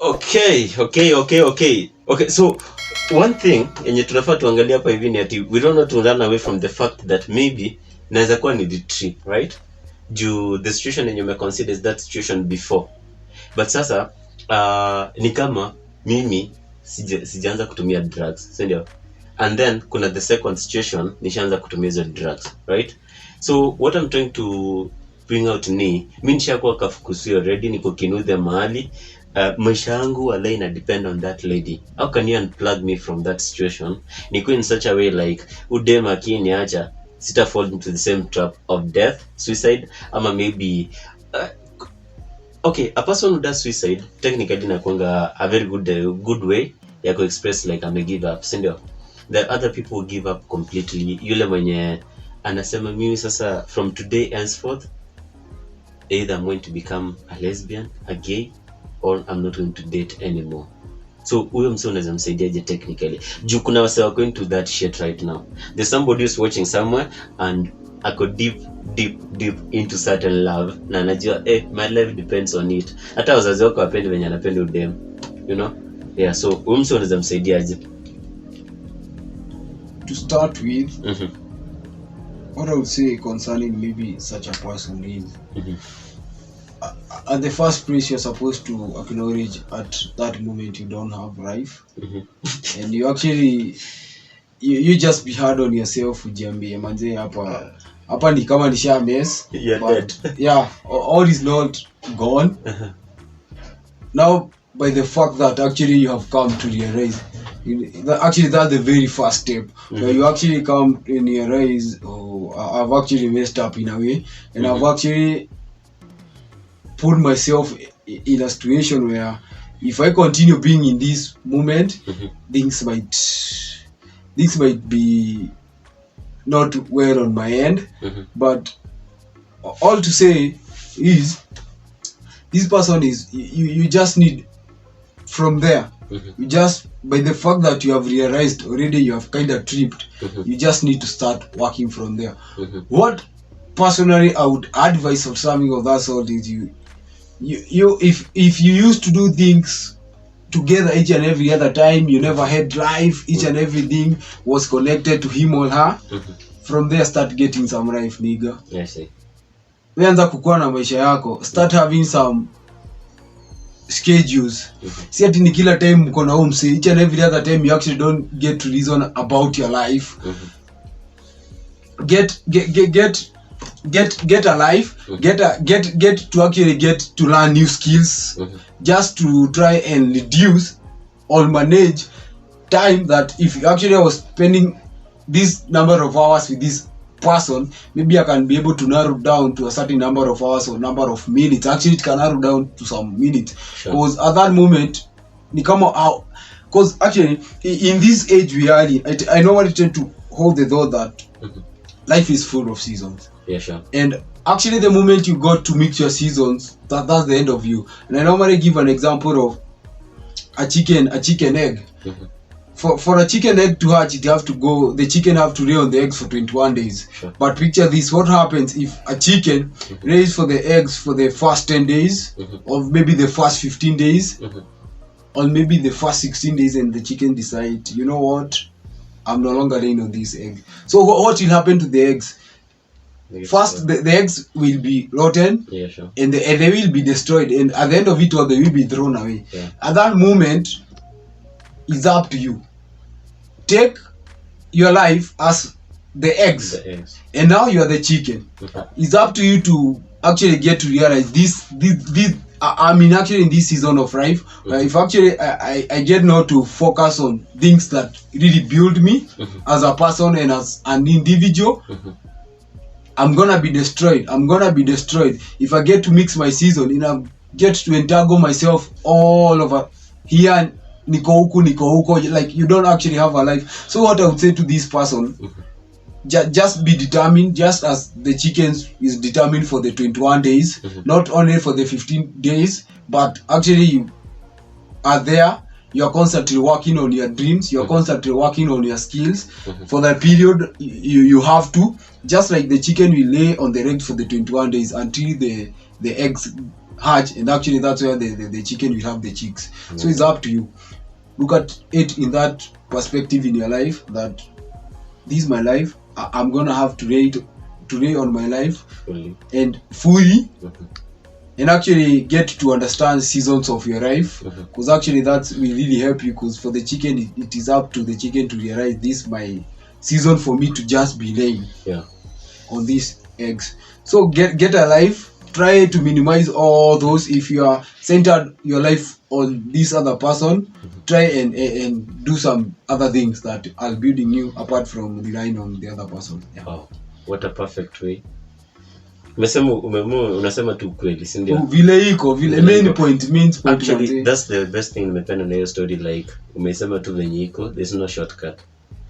Okay, so one thing yenye tunafaa tuangalia hapa hivi ni ati we don't know to run away from the fact that maybe naweza kuwa ni the tree, right? The situation yenye umeconsider is that situation before, but sasa ni kama mimi sijaanza kutumia drugs, si ndio? And then kuna the second situation nishaanza kutumia hizo drugs, right? So what I'm trying to bring out ni mimi nishakuwa kafukusi already, niko kinudhe mahali. Maisha yangu wala ina depend on that lady. How can you unplug me from that situation? Niko in such a way like udem akiniacha sita fall into the same trap of death, suicide, ama maybe okay, a person who does suicide technically inakuanga a very good way ya ku express like I'm a give up, si ndio? The other people who give up completely, yule mwenye anasema mimi sasa from today henceforth either I'm going to become a lesbian, a gay, or I'm not going to date anymore. So huyo msee unaweza msaidiaje technically? Juu kuna wase wako into that shit right now. There's somebody who's watching somewhere and ako deep into certain love na anajua my life depends on it. Hata wazazi wako wapendi venye anapenda udem, you know? Yeah, so huyo msee unaweza msaidiaje? To start with, what I would say concerning maybe such a person is at the first place you're supposed to acknowledge at that moment you don't have life, and you actually you just be hard on yourself, ujiambie manze hapa ni kama nisha mess, but yeah, all is not gone. Now by the fact that actually you have come to realize, actually that's the very first step, where you actually come and realize, I've actually messed up in a way, and I've actually put myself in a situation where if I continue being in this moment, things might be not well on my end. But all to say is, this person is you just need from there. You just, by the fact that you have realized already you have kind of tripped, you just need to start working from there. What personally I would advise of something of that sort is if you used to do things together each and every other time, you never had life, each and everything was connected to him or her, from there start getting some life, nigga. Yes, wewe anza kukua na maisha yako, start having some schedules. Si ati ni kila time mko na home, each and every other time you actually don't get to reason about your life. Get a life, get to actually get to learn new skills, just to try and reduce or manage time that if you actually was spending this number of hours with this person, maybe I can be able to narrow down to a certain number of hours or number of minutes. Actually it can narrow down to some minutes, because at that moment ni kama out, because actually in this age we are in, I normally tend to hold the thought that life is full of seasons. Yeah, sure. And actually the moment you got to mix your seasons, that's the end of you. And I normally give an example of a chicken egg. For a chicken egg to hatch, the chicken have to lay on the eggs for 21 days. Sure. But picture this, what happens if a chicken lays for the eggs for the first 10 days, or maybe the first 15 days, or maybe the first 16 days, and the chicken decide, you know what, I'm no longer laying on this egg. So what will happen to the eggs? First, the eggs will be rotten, yeah, sure, and they will be destroyed, and at the end of it all, they will be thrown away. Yeah. At that moment, it's up to you. Take your life as the eggs, and now you are the chicken. It's up to you to actually get to realize this. I mean, actually in this season of life, if actually I get now to focus on things that really build me as a person and as an individual, I'm gonna be destroyed. If I get to mix my season, get to entangle myself all over here, niko huko, like you don't actually have a life. So what I would say to this person, just be determined, just as the chickens is determined for the 21 days, not only for the 15 days, but actually you are there. You are constantly working on your dreams. You are constantly working on your skills. For that period, you have to, just like the chicken will lay on the egg for the 21 days until the eggs hatch, and actually that's where the chicken will have the chicks. So it's up to you. Look at it in that perspective in your life, that this is my life. I'm gonna have today on my life fully. And actually get to understand seasons of your life, because actually that will really help you, because for the chicken it is up to the chicken to realize this is my season for me to just be laying on these eggs. So get a life, try to minimize all those. If you are centered your life on this other person, try and do some other things that are building you apart from relying on the other person. Wow, what a perfect way. Unasema tu kweli, si ndio? Vile iko vile main point means point. Actually that's the best thing nimependa na hiyo story, like umesema tu venye iko, there's no shortcut.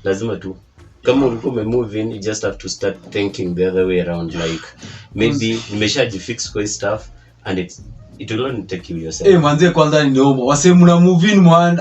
Lazima tu kama ulikuwa umemove in, you just have to start thinking the other way around, like maybe nimeshajifix kwa stuff and it will only take you yourself. Manze kwanza ni noma wase mna move in man.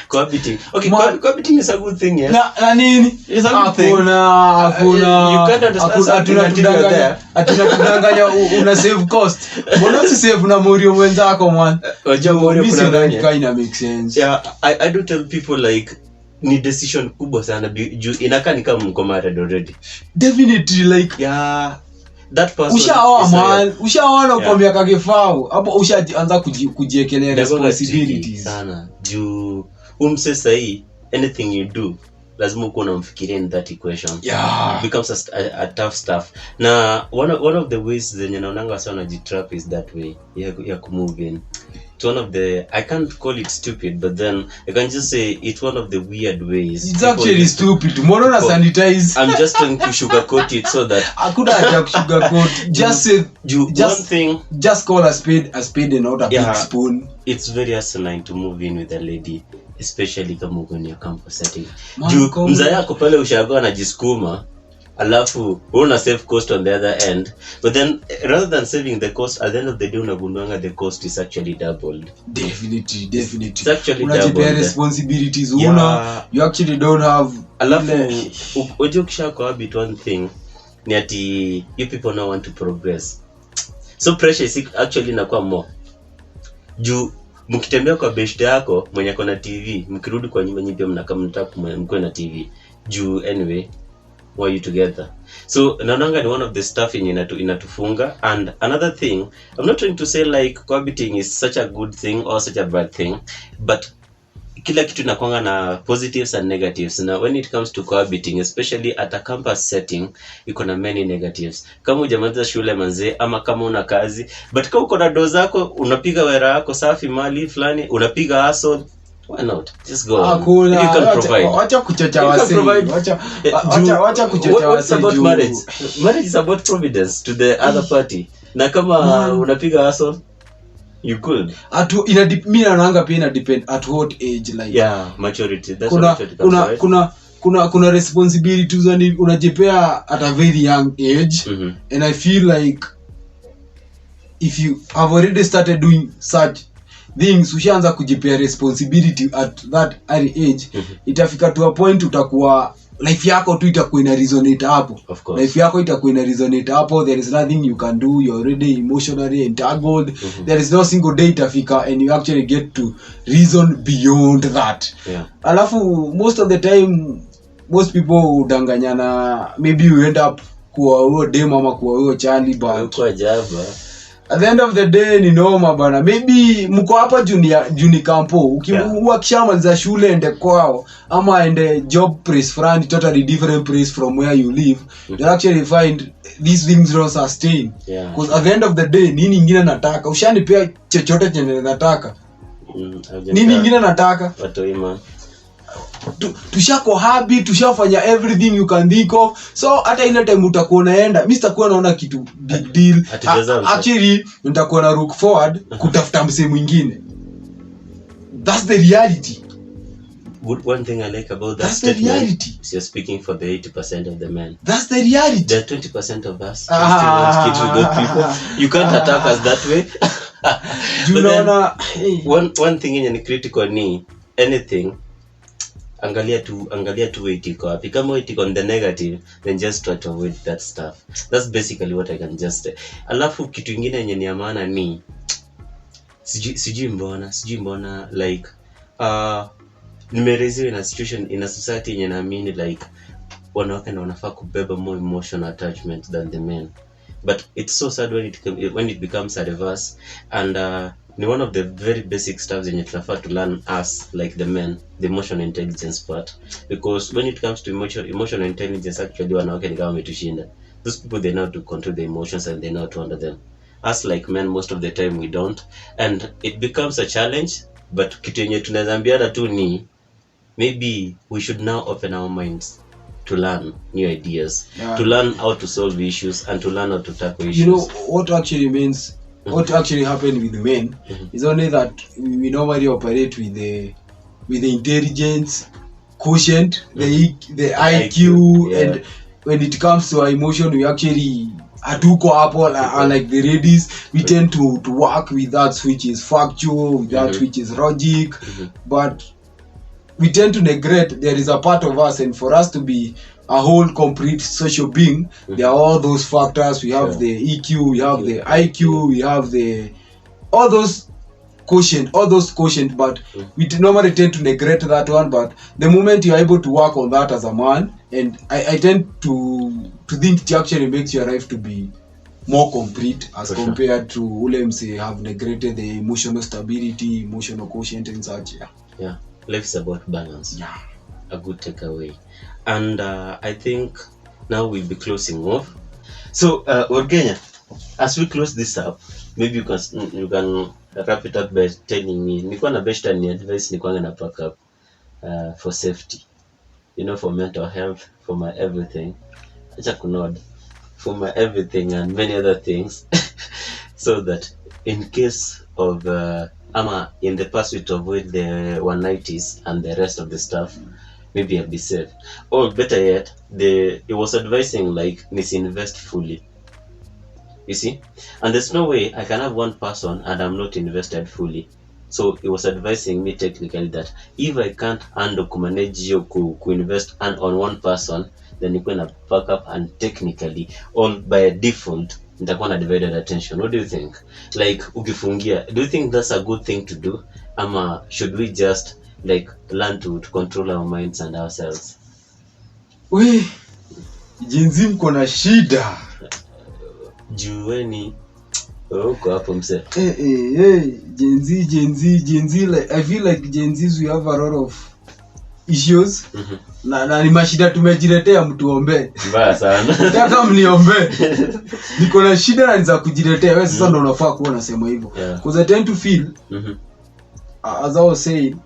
Cohabiting. Okay, cohabiting is a good thing, yes. Na nini? It's a good thing. Hakuna. You can't understand something until you're there. Tunadanganya una save cost. Mbona usisave na morio mwenzako man? Wajua morio kunadanganya. Kind of make sense. Yeah, I do tell people like ni decision kubwa sana juu inakaa ni kama mko married already. Definitely like yeah, that person ushaona kwa miaka kifao hapo ushaanza kujiekelea responsibilities sana juu umse hii anything you do lazima uko unamfikiria in that equation. It becomes a tough stuff. Na one of the ways zenye naonanga sana jitrap is that way ya kumove in. It's one of the, I can't call it stupid, but then I can just say it's one of the weird ways. It's actually stupid. Mbona na sanitize? I'm just trying to sugarcoat it so that hakuna haja sugarcoat. Just say one thing. Just call a spade and not a big spoon. It's very asinine to move in with a lady, especially kama uko in your campus setting. Mzee yako pale ushago anajisukuma, alafu una save cost on the other end, but then rather than saving the cost, at the end of the day unagundanga the cost is actually doubled. Definitely it's actually doubled. Responsibilities you actually don't have. Alafu unajua kisha cohabit, one thing ni ati you people now want to progress, so pressure is actually inakuwa more juu mkitembea kwa best yako mwenye kona TV, mkirudi kwa nyumba nyinyi pia mnakaa mnataka mkwe na TV juu anyway why you together. So naonanga ni one of the stuff inatufunga. And another thing, I'm not trying to say like cohabiting is such a good thing or such a bad thing, but kila kitu inakuanga na positives and negatives. Na when it comes to cohabiting, especially at a campus setting, iko na many negatives. Kama hujamaliza shule manze, ama kama una kazi, but kama uko na doo zako, unapiga wera yako safi mali fulani, unapiga hustle, why not? Just go. You can provide. Wacha kuchocha wasi. Wacha kuchocha wasi. What's about marriage? Marriage is about providence to the other party. Na kama unapiga hustle, you could. Mimi naonanga pia ina depend at what age, like. Yeah, maturity. That's maturity comes, right? Kuna responsibilities unajipea at a very young age. And I feel like if you have already started doing such things, ushaanza kujipea responsibility at that early age, itafika to a point utakuwa life yako tu itakuwa ina resonate hapo. Life yako itakuwa ina resonate hapo. There is nothing you can do. You're already emotionally entangled. There is no single day itafika and you actually get to reason beyond that. Alafu most of the time most people udanganyana, maybe you end up kuwa huo demo ama kuwa huo chali, but kwa java at the end of the day ni noma bana. Maybe mko hapa juni campo, ukishamaliza shule ende kwao ama ende job place friend, totally different place from where you live, you actually find these things don't sustain. Because at the end of the day nini ingine nataka? Ushanipea chochote chenye nataka. Nini ingine nataka? Watoima tushako habi, tushafanya everything you can think of. So hata ile time utakuwa unaenda, mimi sitakuwa naona kitu big deal. Actually nitakuwa na look forward kutafuta msee mwingine. That's the reality. One thing I like about that statement is you're speaking for the 80% of the men. That's the reality. The 20% of us still want kids with those people. You can't attack us that way. But then, one thing in critical ni anything, angalia tu weight iko wapi. Kama weight iko on the negative, then just try to avoid that stuff. That's basically what I can just say. Alafu kitu ingine yenye ni ya maana ni sijui mbona like nimereziwa in a situation in a society yenye naamini like wanawake na wanafaa kubeba more emotional attachment than the men, but it's so sad when it becomes a reverse. And ni one of the very basic stuff zenye tunafaa to learn us like the men, the emotional intelligence part, because when it comes to emotional intelligence, actually wanawake ni kama wametushinda. Those people, they know to control the emotions and they know to handle them. Us like men, most of the time we don't, and it becomes a challenge. But kitu yenye tunaweza ambiana tu ni maybe we should now open our minds to learn new ideas, to learn how to solve issues and to learn how to tackle issues. You know what actually means, what actually happened with men is only that we normally operate with the intelligence quotient, the IQ, and when it comes to our emotion, we actually hatuko hapo like the ladies. We tend to work with that which is factual, with that which is logic, but we tend to neglect there is a part of us, and for us to be a whole complete social being, there are all those factors. We have the EQ, we have the IQ, we have all those quotient, but we normally tend to neglect that one. But the moment you are able to work on that as a man, and I tend to think it actually makes your life to be more complete as compared to ule mse have neglected the emotional stability, emotional quotient and such. Yeah, life is about balance. Yeah, a good takeaway. And I think now we'll be closing off. So Orgenya, as we close this up, maybe you can wrap it up by telling me, nilikuwa na best ni advice nilikuwa na pack up for safety, you know, for mental health, for my everything, acha kunod, for my everything and many other things so that in case of ama in the pursuit to avoid the 190s and the rest of the stuff, maybe I'll be safe. Or better yet, it was advising like invest fully. You see? And there's no way I can have one person and I'm not invested fully. So it was advising me technically that if I can't handle kumanage you invest and on one person, then you can pack up and technically or by default nitakuwa na divided attention. What do you think? Like ukifungia, do you think that's a good thing to do? Ama should we just like learn to control our minds and ourselves? We jinsi mko na shida jueni uko hapo mse. Gen Z like I feel like Gen Z's we have a lot of issues. Na ni mashida tumejiletea, mtuombe mbaya sana. Nataka mniombe. Niko na shida na niza kujiletea. Wewe sasa ndo unafaa kuwa unasema hivyo. Because I tend to feel as I was saying,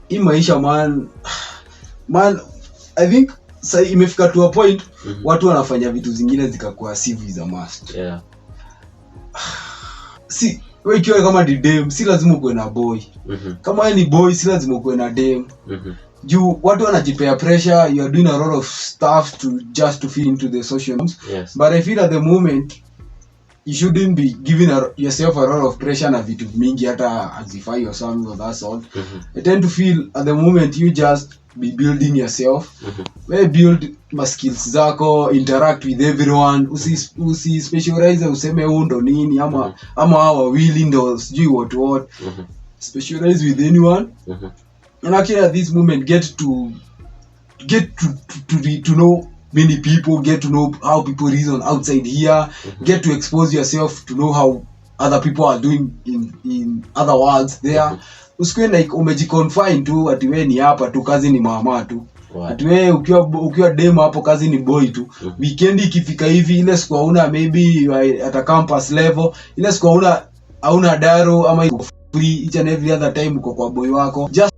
in maisha man I think sasa imefika to a point watu wanafanya vitu zingine zikakuwa CV za must. Si wewe ikiwa kama ni dem, si lazima uwe na boy. Kama wewe ni boy, si lazima uwe na dem. Juu watu wanajipea pressure, you are doing a lot of stuff to fit into the social norms. But I feel at the moment you shouldn't be giving yourself a lot of pressure na vitu mingi hata azify yourself or that sort. I tend to feel at the moment you just be building yourself. We build my skills zako, interact with everyone, usi specialize useme ndo nini ama hawa willing ndo sijui what. Specialize with anyone. And actually at this moment get to know many people, get to know how people reason outside here, get to expose yourself to know how other people are doing in other worlds there. Usikwe like umejiconfine tu ati wewe ni hapa tu, kazi ni mama tu. Ati wewe ukiwa demo hapo kazi ni boy tu. Weekend ikifika hivi ile siku hauna maybe at a campus level, ile siku hauna daro ama free, each and every other time uko kwa boy wako. Just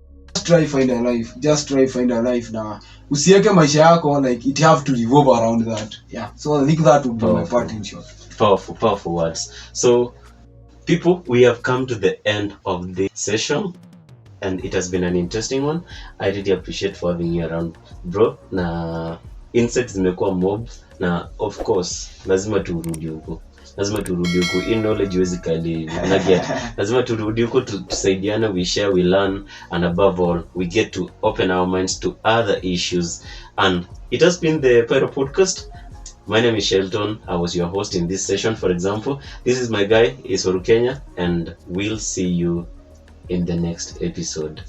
try find a life na usiweke maisha yako like it have to revolve around that. So I think that would be my part in short. Powerful words. So people, we have come to the end of the session and it has been an interesting one. I really appreciate for having you around bro, na insights zimekuwa mob na of course lazima turudi huko. lazima turudi huku, hii knowledge huwezi kali unaget, lazima turudi huku tusaidiane, we share, we learn, and above all we get to open our minds to other issues. And it has been the Pyro podcast. My name is Shelton. I was your host in this session. For example, this is my guy Isoru Kenya, and we'll see you in the next episode.